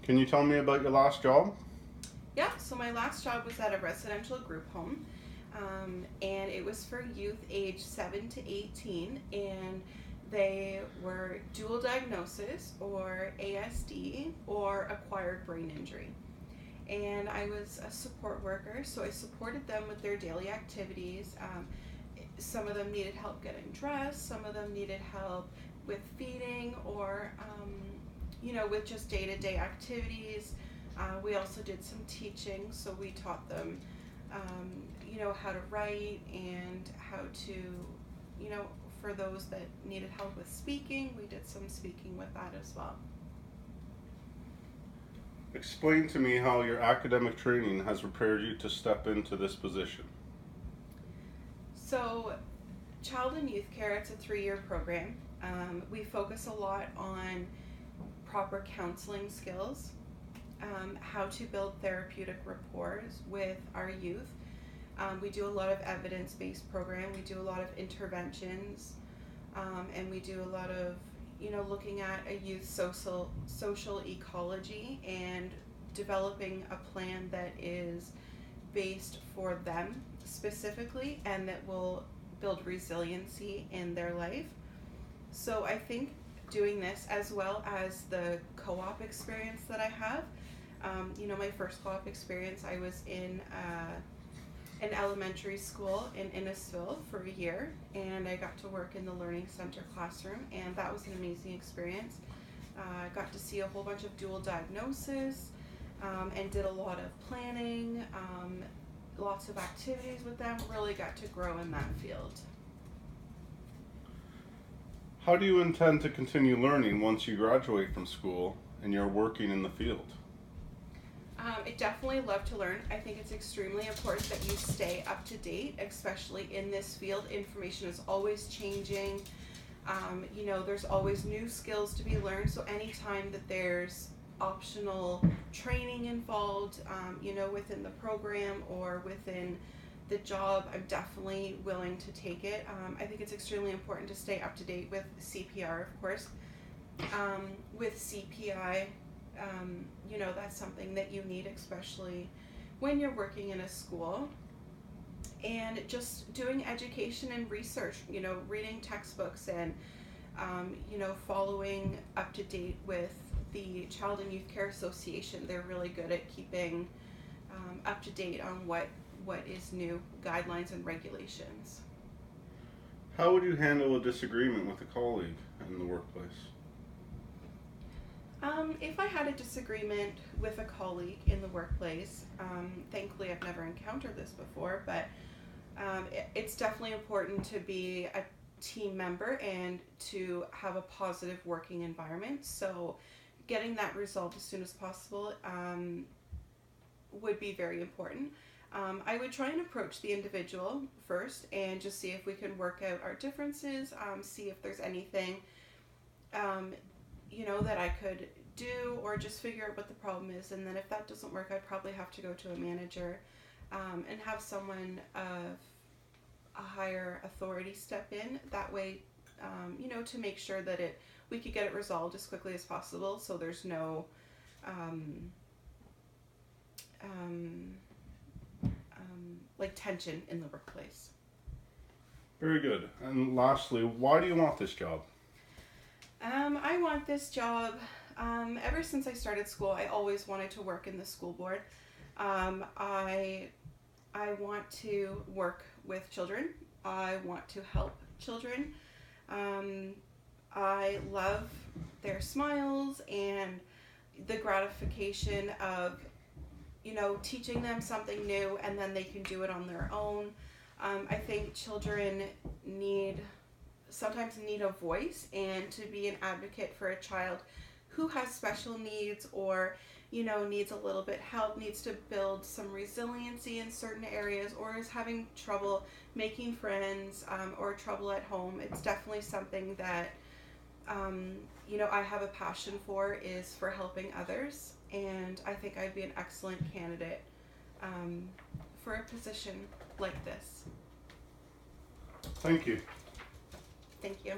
Can you tell me about your last job? Yeah, so my last job was at a residential group home, and it was for youth age 7 to 18, and they were dual diagnosis or ASD or acquired brain injury. And I was a support worker, so I supported them with their daily activities. Some of them needed help getting dressed, some of them needed help with feeding or, with just day to day activities. We also did some teaching, so we taught them, how to write and how to, for those that needed help with speaking, we did some speaking with that as well. Explain to me how your academic training has prepared you to step into this position. So, child and youth care, it's a 3-year program. We focus a lot on proper counseling skills, how to build therapeutic rapport with our youth. We do a lot of evidence-based program. We do a lot of interventions, and we do a lot of, looking at a youth social ecology and developing a plan that is based for them specifically and that will build resiliency in their life. So I think doing this as well as the co-op experience that I have, my first co-op experience, I was in an elementary school in Innisfil for a year, and I got to work in the Learning Center classroom, and that was an amazing experience. I got to see a whole bunch of dual diagnosis, and did a lot of planning, lots of activities with them, really got to grow in that field. How do you intend to continue learning once you graduate from school and you're working in the field? I definitely love to learn. I think it's extremely important that you stay up to date, especially in this field. Information is always changing. There's always new skills to be learned. So anytime that there's optional training involved, within the program or within the job, I'm definitely willing to take it. I think it's extremely important to stay up to date with CPR, of course. With CPI, that's something that you need, especially when you're working in a school. And just doing education and research, reading textbooks and, following up to date with the Child and Youth Care Association. They're really good at keeping up to date on what is new, guidelines and regulations. How would you handle a disagreement with a colleague in the workplace? If I had a disagreement with a colleague in the workplace, thankfully I've never encountered this before, but it's definitely important to be a team member and to have a positive working environment. So getting that resolved as soon as possible would be very important. I would try and approach the individual first and just see if we can work out our differences, see if there's anything, that I could do, or just figure out what the problem is. And then if that doesn't work, I'd probably have to go to a manager and have someone of a higher authority step in. That way, to make sure that we could get it resolved as quickly as possible, so there's no tension in the workplace. Very good. And lastly, why do you want this job? I want this job. Ever since I started school, I always wanted to work in the school board. I want to work with children. I want to help children. I love their smiles and the gratification of, teaching them something new, and then they can do it on their own. I think children sometimes need a voice, and to be an advocate for a child who has special needs or, needs a little bit help, needs to build some resiliency in certain areas, or is having trouble making friends, or trouble at home. It's definitely something that, I have a passion for, is for helping others. And I think I'd be an excellent candidate for a position like this. Thank you. Thank you.